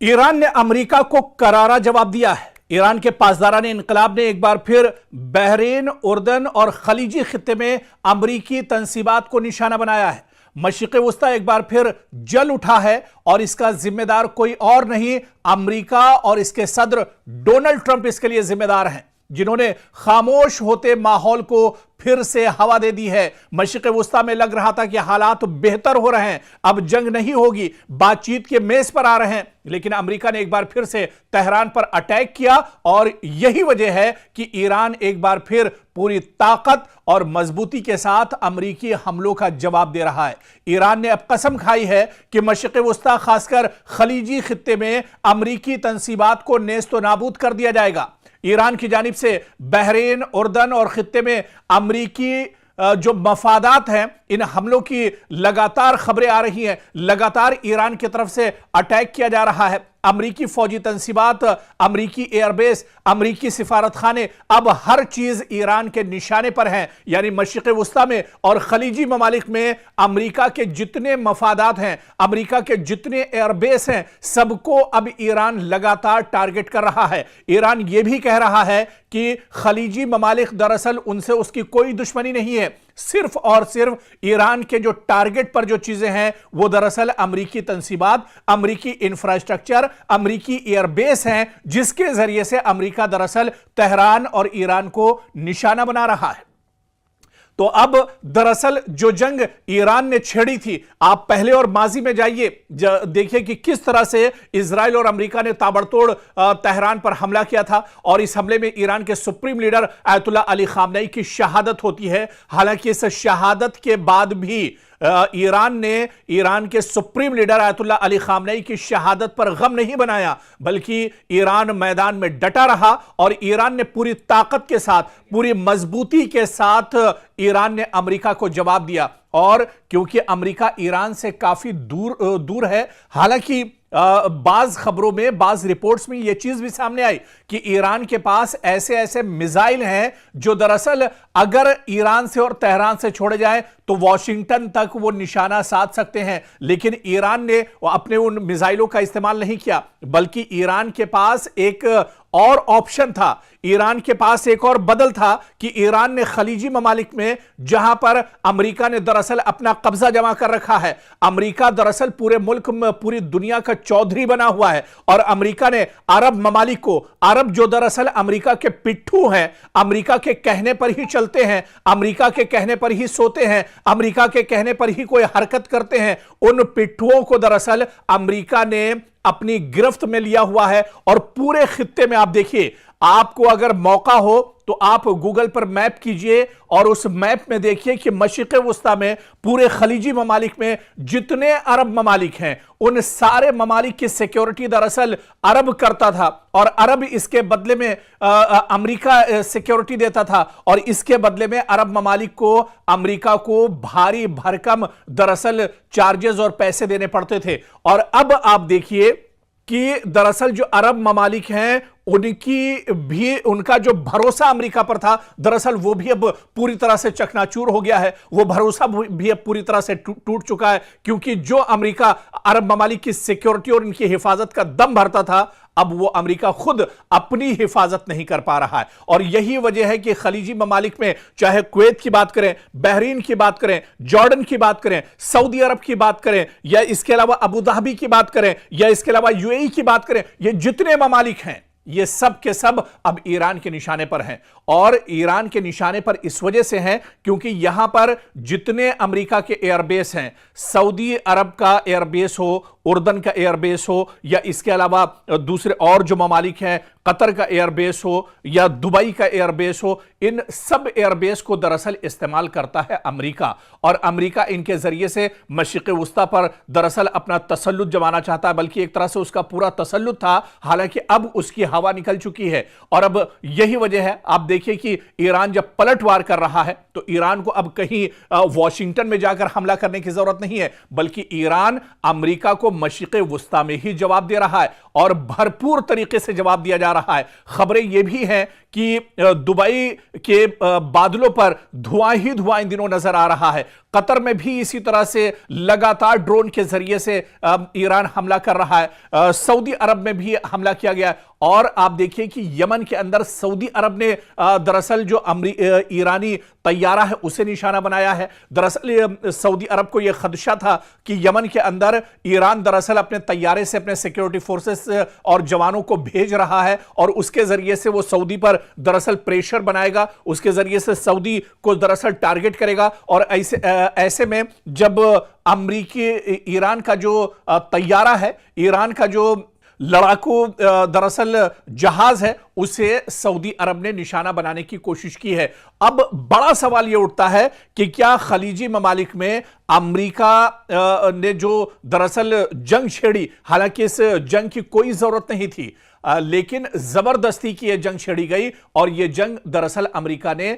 Iran ने America को करारा जवाब दिया है। ईरान के पासदारान इनकलाब ने एक बार फिर बहरीन, उर्दन और खलीजी खित्ते में अमरीकी तंसीबात को निशाना बनाया है। मशरिक़ वुस्ता एक बार फिर जल उठा है और इसका जिम्मेदार कोई और नहीं, अमेरिका और इसके सदर डोनाल्ड ट्रंप इसके लिए जिम्मेदार हैं, जिन्होंने खामोश होते माहौल को फिर से हवा दे दी है। मशरिक़ वुस्ता में लग रहा था कि हालात बेहतर हो रहे हैं, अब जंग नहीं होगी, बातचीत के मेज पर आ रहे हैं, लेकिन अमेरिका ने एक बार फिर से तेहरान पर अटैक किया और यही वजह है कि ईरान एक बार फिर पूरी ताकत और मजबूती के साथ अमेरिकी हमलों का जवाब दे रहा है। ईरान ने अब कसम खाई है कि मशरिक़ वुस्ता खासकर खलीजी खित्ते में अमेरिकी तंसीबात को नेस्त नाबूद कर दिया जाएगा। ईरान की जानिब से बहरीन, उर्दन और खित्ते में अमरीकी जो मफादात हैं, इन हमलों की लगातार खबरें आ रही हैं। लगातार ईरान की तरफ से अटैक किया जा रहा है। अमरीकी फौजी तंसीबात, अमरीकी एयरबेस, अमरीकी सिफारत खाने, अब हर चीज ईरान के निशाने पर है। यानी मशरिक़ वुस्ता में और खलीजी ममालिक में अमरीका के जितने मफादात हैं, अमरीका के जितने एयरबेस हैं, सबको अब ईरान लगातार टारगेट कर रहा है। ईरान यह भी कह रहा है कि खलीजी ममालिक दरअसल उनसे उसकी कोई दुश्मनी नहीं है, सिर्फ और सिर्फ ईरान के जो टारगेट पर जो चीजें हैं वो दरअसल अमरीकी तंसीबात, अमरीकी इंफ्रास्ट्रक्चर, अमरीकी एयरबेस हैं, जिसके जरिए से अमरीका दरअसल तेहरान और ईरान को निशाना बना रहा है। तो अब दरअसल जो जंग ईरान ने छेड़ी थी, आप पहले और माजी में जाइए, देखिए कि किस तरह से इजराइल और अमेरिका ने ताबड़तोड़ तेहरान पर हमला किया था और इस हमले में ईरान के supreme leader Ayatollah Ali Khamenei की शहादत होती है। हालांकि इस शहादत के बाद भी ईरान ने ईरान के supreme leader Ayatollah Ali Khamenei की शहादत पर गम नहीं बनाया, बल्कि ईरान मैदान में डटा रहा और ईरान ने पूरी ताकत के साथ, पूरी मजबूती के साथ ईरान ने अमेरिका को जवाब दिया। और क्योंकि अमेरिका ईरान से काफी दूर है, हालांकि बाज खबरों में, बाज रिपोर्ट्स में यह चीज भी सामने आई कि ईरान के पास ऐसे ऐसे मिसाइल हैं जो दरअसल अगर ईरान से और तेहरान से छोड़े जाएं तो वॉशिंगटन तक वो निशाना साध सकते हैं। लेकिन ईरान ने अपने उन मिसाइलों का इस्तेमाल नहीं किया, बल्कि ईरान के पास एक और ऑप्शन था, ईरान के पास एक और बदल था कि ईरान ने खलीजी ममालिक में, जहां पर अमेरिका ने दरअसल अपना कब्जा जमा कर रखा है, अमेरिका दरअसल पूरे मुल्क में, पूरी दुनिया का चौधरी बना हुआ है, और अमेरिका ने अरब ममालिक को, अरब जो दरअसल अमेरिका के पिट्ठू हैं, अमेरिका के कहने पर ही चलते हैं, अमेरिका के कहने पर ही सोते हैं, अमेरिका के कहने पर ही कोई हरकत करते हैं, उन पिट्ठुओं को दरअसल अमेरिका ने अपनी गिरफ्त में लिया हुआ है। और पूरे खित्ते में आप देखिए, आपको अगर मौका हो तो आप गूगल पर मैप कीजिए और उस मैप में देखिए कि मशरिक़ वुस्ता में, पूरे खलीजी ममालिक में जितने अरब ममालिक हैं, उन सारे ममालिक की सिक्योरिटी दरअसल अरब करता था और अरब इसके बदले में अमेरिका सिक्योरिटी देता था, और इसके बदले में अरब ममालिक को अमेरिका को भारी भरकम दरअसल चार्जेस और पैसे देने पड़ते थे। और अब आप देखिए कि दरअसल जो अरब ममालिक हैं, उनकी भी, उनका जो भरोसा अमेरिका पर था, दरअसल वो भी अब पूरी तरह से चकनाचूर हो गया है। वो भरोसा भी अब पूरी तरह से टूट चुका है, क्योंकि जो अमेरिका अरब ममालिक की सिक्योरिटी और उनकी हिफाजत का दम भरता था, अब वो अमेरिका खुद अपनी हिफाजत नहीं कर पा रहा है। और यही वजह है कि खलीजी ममालिक में, चाहे कुवैत की बात करें, बहरीन की बात करें, जॉर्डन की बात करें, सऊदी अरब की बात करें, या इसके अलावा अबू धाबी की बात करें, या इसके अलावा यूएई की बात करें, ये जितने ममालिक हैं, ये सब के सब अब ईरान के निशाने पर हैं। और ईरान के निशाने पर इस वजह से हैं क्योंकि यहां पर जितने अमेरिका के एयरबेस हैं, सऊदी अरब का एयरबेस हो, उर्दन का एयरबेस हो, या इसके अलावा दूसरे और जो ममालिक हैं, कतर का एयरबेस हो या दुबई का एयरबेस हो, इन सब एयरबेस को दरअसल इस्तेमाल करता है अमेरिका। और अमेरिका इनके जरिए से मशरिक़ वुस्ता पर दरअसल अपना तसल्लुत जमाना चाहता है, बल्कि एक तरह से उसका पूरा तसल्लुत था। हालांकि अब उसकी हवा निकल चुकी है और अब यही वजह है, आप देखिए कि ईरान जब पलटवार कर रहा है तो ईरान को अब कहीं वॉशिंगटन में जाकर हमला करने की जरूरत नहीं है, बल्कि ईरान अमेरिका को मशरिक़ वुस्ता में ही जवाब दे रहा है और भरपूर तरीके से जवाब दिया जा जा रहा है। खबरें यह भी हैं कि दुबई के बादलों पर धुआं ही धुआं इन दिनों नजर आ रहा है। कतर में भी इसी तरह से लगातार ड्रोन के जरिए से ईरान हमला कर रहा है। सऊदी अरब में भी हमला किया गया है। और आप देखिए कि यमन के अंदर सऊदी अरब ने दरअसल जो ईरानी तैयारा है उसे निशाना बनाया है। दरअसल सऊदी अरब को यह खदशा था कि यमन के अंदर ईरान दरअसल अपने तैयारे से अपने सिक्योरिटी फोर्सेस और जवानों को भेज रहा है और उसके जरिए से वो सऊदी पर दरअसल प्रेशर बनाएगा, उसके जरिए से सऊदी को दरअसल टारगेट करेगा। और ऐसे में जब अमेरिकी ईरान का जो तैयारा है, ईरान का जो लड़ाकू दरअसल जहाज है, उसे सऊदी अरब ने निशाना बनाने की कोशिश की है। अब बड़ा सवाल यह उठता है कि क्या खलीजी ममालिक में अमेरिका ने जो दरअसल जंग छेड़ी, हालांकि इस जंग की कोई जरूरत नहीं थी, लेकिन जबरदस्ती की यह जंग छेड़ी गई और यह जंग दरअसल अमेरिका ने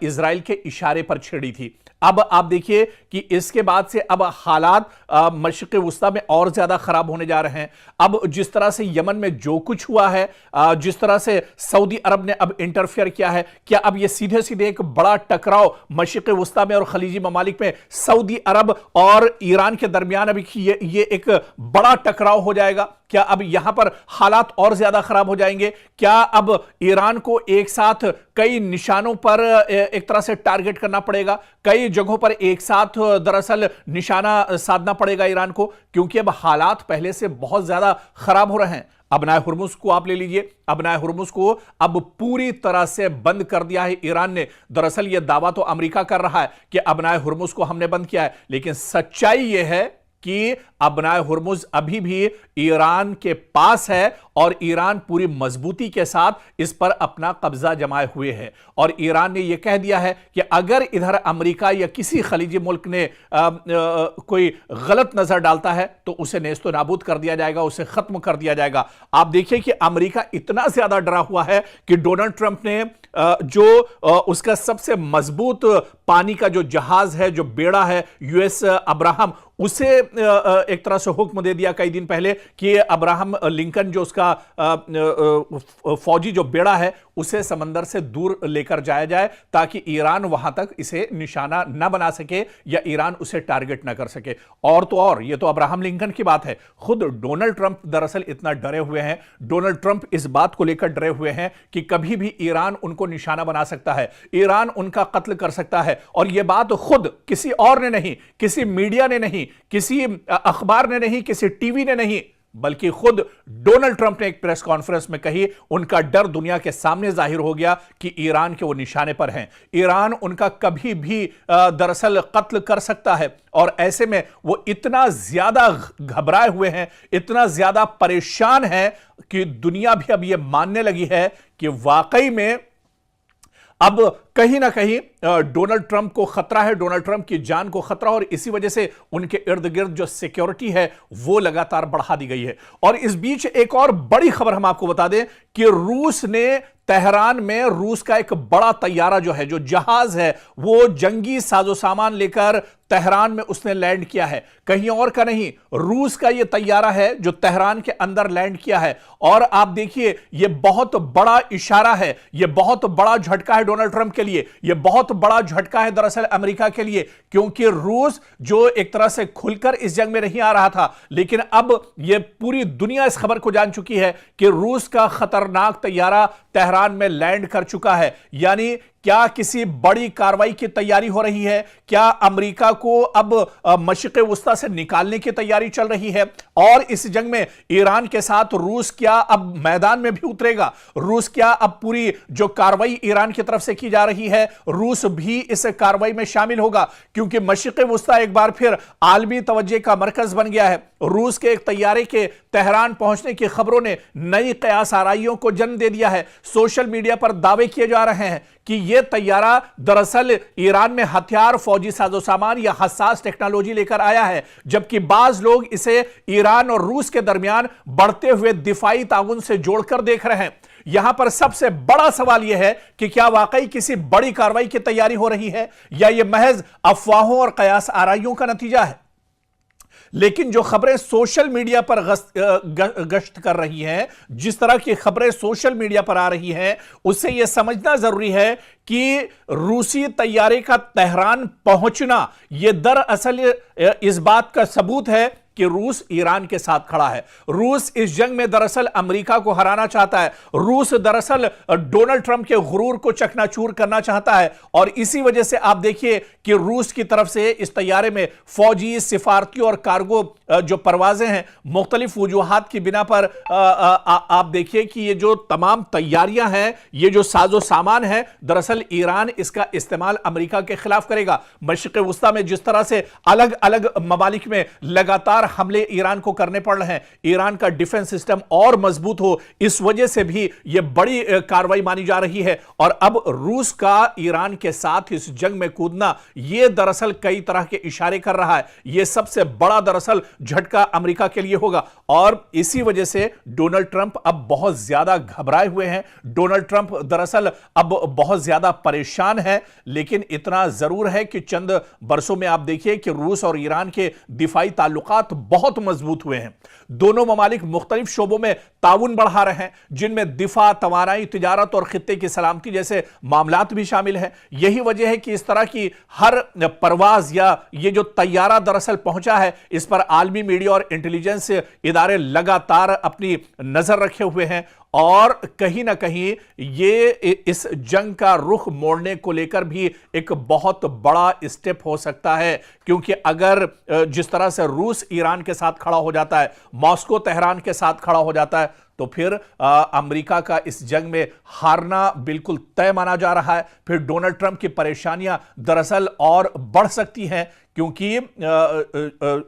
इजराइल के इशारे पर छेड़ी थी। अब आप देखिए कि इसके बाद से अब हालात मशरिक़ वुस्ता में और ज्यादा खराब होने जा रहे हैं। अब जिस तरह से यमन में जो कुछ हुआ है, जिस तरह से सऊदी अरब ने अब इंटरफेयर किया है, क्या अब यह सीधे सीधे एक बड़ा टकराव मशरिक़ वुस्ता में और खलीजी ममालिक में सऊदी अरब और ईरान के दरमियान अभी ये एक बड़ा टकराव हो जाएगा? क्या अब यहां पर हालात और ज्यादा खराब हो जाएंगे? क्या अब ईरान को एक साथ कई निशानों पर एक तरह से टारगेट करना पड़ेगा, कई जगहों पर एक साथ दरअसल निशाना साधना पड़ेगा ईरान को? क्योंकि अब हालात पहले से बहुत ज्यादा खराब हो रहे हैं। अबनाए हुर्मुज को आप ले लीजिए, अबनाए हुर्मुज को अब पूरी तरह से बंद कर दिया है ईरान ने। दरअसल यह दावा तो अमेरिका कर रहा है कि अबनाए हुर्मुज को हमने बंद किया है, लेकिन सच्चाई यह है कि अबनाए हुर्मुज अभी भी ईरान के पास है और ईरान पूरी मजबूती के साथ इस पर अपना कब्जा जमाए हुए है। और ईरान ने यह कह दिया है कि अगर इधर अमेरिका या किसी खलीजी मुल्क ने कोई गलत नजर डालता है तो उसे नेस्तो नाबूद कर दिया जाएगा, उसे खत्म कर दिया जाएगा। आप देखिए कि अमेरिका इतना ज्यादा डरा हुआ है कि डोनाल्ड ट्रंप ने जो उसका सबसे मजबूत पानी का जो जहाज है, जो बेड़ा है यूएस अब्राहम, उसे एक तरह से हुक्म दे दिया कई दिन पहले कि अब्राहम लिंकन जो उसका फौजी जो बेड़ा है उसे समंदर से दूर लेकर जाया जाए ताकि ईरान वहां तक इसे निशाना न बना सके या ईरान उसे टारगेट न कर सके। और तो और ये तो अब्राहम लिंकन की बात है, खुद डोनाल्ड ट्रंप दरअसल इतना डरे हुए हैं। डोनाल्ड ट्रंप इस बात को लेकर डरे हुए हैं कि कभी भी ईरान उनको निशाना बना सकता है, ईरान उनका कत्ल कर सकता है। और यह बात खुद किसी और ने नहीं, किसी मीडिया ने नहीं, किसी अखबार ने नहीं, किसी टीवी ने नहीं, बल्कि खुद डोनाल्ड ट्रंप ने एक प्रेस कॉन्फ्रेंस में कही। उनका डर दुनिया के सामने जाहिर हो गया कि ईरान के वो निशाने पर हैं, ईरान उनका कभी भी दरअसल कत्ल कर सकता है। और ऐसे में वो इतना ज्यादा घबराए हुए हैं, इतना ज्यादा परेशान है कि दुनिया भी अब ये मानने लगी है कि वाकई में अब कहीं ना कहीं डोनाल्ड ट्रंप को खतरा है, डोनाल्ड ट्रंप की जान को खतरा, और इसी वजह से उनके इर्द गिर्द जो सिक्योरिटी है वो लगातार बढ़ा दी गई है। और इस बीच एक और बड़ी खबर हम आपको बता दें कि रूस ने तेहरान में रूस का एक बड़ा तैयारा जो है, जो जहाज है, वो जंगी साजो सामान लेकर तेहरान में उसने लैंड किया है। कहीं और का नहीं, रूस का यह तैयारा है जो तेहरान के अंदर लैंड किया है। और आप देखिए यह बहुत बड़ा इशारा है, यह बहुत बड़ा झटका है डोनाल्ड ट्रंप के लिए, यह बहुत बड़ा झटका है दरअसल अमेरिका के लिए, क्योंकि रूस जो एक तरह से खुलकर इस जंग में नहीं आ रहा था, लेकिन अब यह पूरी दुनिया इस खबर को जान चुकी है कि रूस का खतरनाक तैयारा तेहरान में लैंड कर चुका है। यानी क्या किसी बड़ी कार्रवाई की तैयारी हो रही है? क्या अमेरिका को अब मशरिक़ वुस्ता से निकालने की तैयारी चल रही है? और इस जंग में ईरान के साथ रूस क्या अब मैदान में भी उतरेगा? रूस क्या अब पूरी जो कार्रवाई ईरान की तरफ से की जा रही है, रूस भी इस कार्रवाई में शामिल होगा? क्योंकि मशरिक़ वुस्ता एक बार फिर आलमी तवज्जो का मरकज बन गया है। रूस के एक तैयारे के तेहरान पहुंचने की खबरों ने नई कयास आराइयों को जन्म दे दिया है। सोशल मीडिया पर दावे किए जा रहे हैं कि यह तैयारा दरअसल ईरान में हथियार, फौजी साजो सामान या हसास टेक्नोलॉजी लेकर आया है, जबकि बाज लोग इसे ईरान और रूस के दरमियान बढ़ते हुए दिफाई ताउन से जोड़कर देख रहे हैं। यहां पर सबसे बड़ा सवाल यह है कि क्या वाकई किसी बड़ी कार्रवाई की तैयारी हो रही है या यह महज अफवाहों और कयास आराइयों का नतीजा है? लेकिन जो खबरें सोशल मीडिया पर गश्त कर रही हैं, जिस तरह की खबरें सोशल मीडिया पर आ रही हैं, उससे यह समझना जरूरी है कि रूसी तैयारे का तेहरान पहुंचना यह दरअसल इस बात का सबूत है कि रूस ईरान के साथ खड़ा है। रूस इस जंग में दरअसल अमेरिका को हराना चाहता है। रूस दरअसल डोनाल्ड ट्रंप के गुरूर को चकनाचूर करना चाहता है और इसी वजह से आप देखिए कि रूस की तरफ से इस तैयारे में फौजी, सिफारती और कार्गो जो परवाजें हैं, मुख्तलिफ वजूहात की बिना पर आप देखिए कि ये जो तमाम तैयारियां हैं, ये जो साजो सामान है, दरअसल ईरान इसका इस्तेमाल अमेरिका के खिलाफ करेगा। मशरिक़ वुस्ता में जिस तरह से अलग अलग ममालिक में लगातार हमले ईरान को करने पड़ रहे हैं, ईरान का डिफेंस सिस्टम और मजबूत हो, इस वजह से भी यह बड़ी कार्रवाई मानी जा रही है। और अब रूस का ईरान के साथ इस जंग में कूदना, यह दरअसल कई तरह के इशारे कर रहा है। यह सबसे बड़ा दरअसल झटका अमेरिका के लिए होगा और इसी वजह से डोनाल्ड ट्रंप अब बहुत ज्यादा घबराए हुए हैं। डोनाल्ड ट्रंप दरअसल अब बहुत ज्यादा परेशान है, लेकिन इतना जरूर है कि चंद बरसों में आप देखिए कि रूस और ईरान के दिफाई ताल्लुकात बहुत मजबूत हुए हैं। दोनों ममालिक मुख्तलिफ शोबों में ताउन बढ़ा रहे हैं, जिनमें दिफा, तवानाई, तिजारत और खित्ते की सलामती जैसे मामलात भी शामिल हैं। यही वजह है कि इस तरह की हर परवाज या ये जो तैयारा दरअसल पहुंचा है, इस पर आलमी मीडिया और इंटेलिजेंस इदारे लगातार अपनी नजर रखे हुए हैं और कहीं ना कहीं ये इस जंग का रुख मोड़ने को लेकर भी एक बहुत बड़ा स्टेप हो सकता है। क्योंकि अगर जिस तरह से रूस ईरान के साथ खड़ा हो जाता है, मॉस्को तेहरान के साथ खड़ा हो जाता है, तो फिर अमेरिका का इस जंग में हारना बिल्कुल तय माना जा रहा है। फिर डोनाल्ड ट्रंप की परेशानियां दरअसल और बढ़ सकती हैं, क्योंकि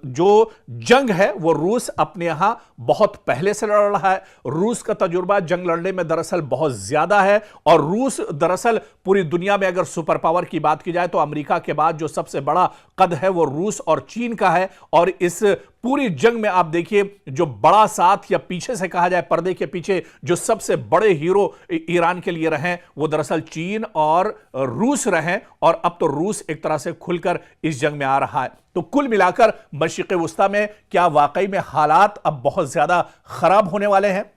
जो जंग है वो रूस अपने यहां बहुत पहले से लड़ रहा है। रूस का तजुर्बा जंग लड़ने में दरअसल बहुत ज्यादा है और रूस दरअसल पूरी दुनिया में अगर सुपर पावर की बात की जाए तो अमेरिका के बाद जो सबसे बड़ा कद है वो रूस और चीन का है। और इस पूरी जंग में आप देखिए जो बड़ा साथ या पीछे से कहा जाए पर्दे के पीछे जो सबसे बड़े हीरो ईरान के लिए रहे वो दरअसल चीन और रूस रहे और अब तो रूस एक तरह से खुलकर इस जंग में आ रहा है। तो कुल मिलाकर मशरिक़ वुस्ता में क्या वाकई में हालात अब बहुत ज्यादा खराब होने वाले हैं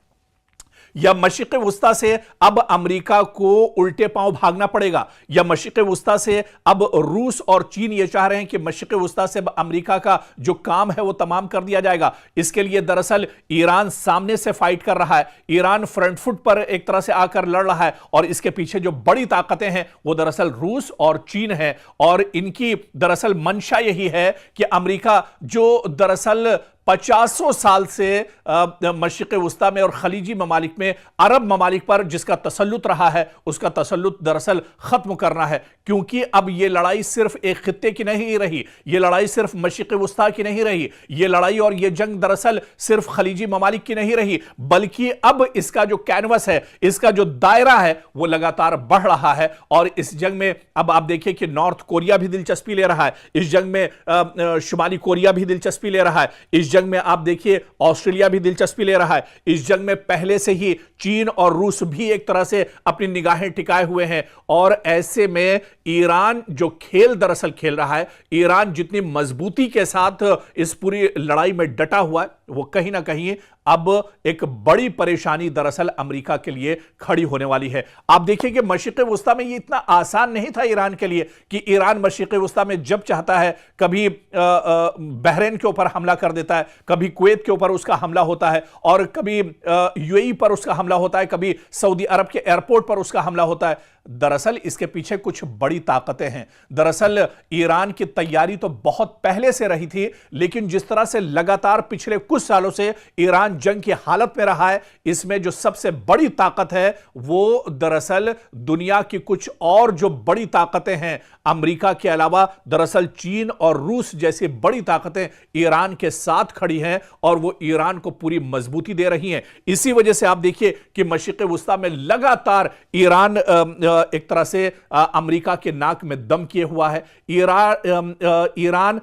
या मशरिक़ वुस्ता से अब अमेरिका को उल्टे पांव भागना पड़ेगा, या मशरिक़ वुस्ता से अब रूस और चीन ये चाह रहे हैं कि मशरिक़ वुस्ता से अमेरिका का जो काम है वो तमाम कर दिया जाएगा। इसके लिए दरअसल ईरान सामने से फाइट कर रहा है, ईरान फ्रंट फुट पर एक तरह से आकर लड़ रहा है और इसके पीछे जो बड़ी ताकतें हैं वो दरअसल रूस और चीन है। और इनकी दरअसल मंशा यही है कि अमेरिका जो दरअसल 50 साल से मशरिक़ वुस्ता में और खलीजी ममालिक में अरब ममालिक पर जिसका तसल्लुत रहा है, उसका तसल्लुत दरअसल खत्म करना है। क्योंकि अब यह लड़ाई सिर्फ एक खित्ते की नहीं रही, यह लड़ाई सिर्फ मशरिक़ वुस्ता की नहीं रही, यह लड़ाई और यह जंग दरअसल सिर्फ खलीजी ममालिक की नहीं रही, बल्कि अब इसका जो कैनवस है, इसका जो दायरा है वो लगातार बढ़ रहा है। और इस जंग में अब आप देखिए कि नॉर्थ कोरिया भी दिलचस्पी ले रहा है, इस जंग में शुमाली कोरिया भी दिलचस्पी ले रहा है, इस जंग में आप देखिए ऑस्ट्रेलिया भी दिलचस्पी ले रहा है। इस जंग में पहले से ही चीन और रूस भी एक तरह से अपनी निगाहें टिकाए हुए हैं। और ऐसे में ईरान जो खेल दरअसल खेल रहा है, ईरान जितनी मजबूती के साथ इस पूरी लड़ाई में डटा हुआ है, वो कहीं ना कहीं अब एक बड़ी परेशानी दरअसल अमेरिका के लिए खड़ी होने वाली है। आप देखिए कि मशरिक़ वुस्ता में ये इतना आसान नहीं था ईरान के लिए कि ईरान मशरिक़ वुस्ता में जब चाहता है कभी बहरीन के ऊपर हमला कर देता है, कभी कुवैत के ऊपर उसका हमला होता है और कभी यूएई पर उसका हमला होता है, कभी सऊदी अरब के एयरपोर्ट पर उसका हमला होता है। दरअसल इसके पीछे कुछ बड़ी ताकतें हैं। दरअसल ईरान की तैयारी तो बहुत पहले से रही थी, लेकिन जिस तरह से लगातार पिछले कुछ सालों से ईरान जंग की हालत में रहा है, इसमें जो सबसे बड़ी ताकत है वो दरअसल दुनिया की कुछ और जो बड़ी ताकतें हैं अमेरिका के अलावा, दरअसल चीन और रूस जैसी बड़ी ताकतें ईरान के साथ खड़ी हैं और वो ईरान को पूरी मजबूती दे रही हैं। इसी वजह से आप देखिए कि मशरिक़ वुस्ता में लगातार ईरान एक तरह से अमेरिका के नाक में दम किए हुआ है। ईरान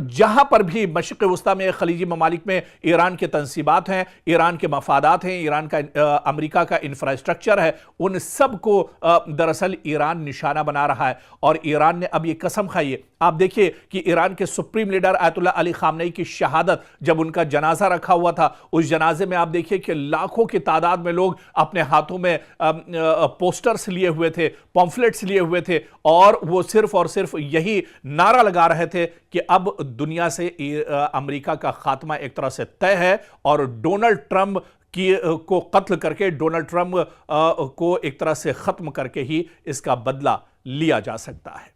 जहां पर भी मशरिक़ वुस्ता में खलीजी ममालिक में ईरान के तंसीबात हैं हैं, ईरान के मफादात हैं, ईरान का अमेरिका का इंफ्रास्ट्रक्चर है, उन सब को दरअसल ईरान निशाना बना रहा है। और ईरान ने अब ये कसम खाई है, आप देखिए कि ईरान के supreme leader ayatollah Ali Khamenei की शहादत, जब उनका जनाजा रखा हुआ था, उस जनाजे में आप देखिए कि लाखों की तादाद में लोग अपने हाथों में पोस्टर्स लिए हुए थे, पॉम्फलेट्स लिए हुए थे, और वो सिर्फ और सिर्फ यही नारा लगा रहे थे कि अब दुनिया से अमेरिका का खात्मा एक तरह से तय है और डोनाल्ड ट्रंप को कत्ल करके, डोनाल्ड ट्रंप को एक तरह से खत्म करके ही इसका बदला लिया जा सकता है।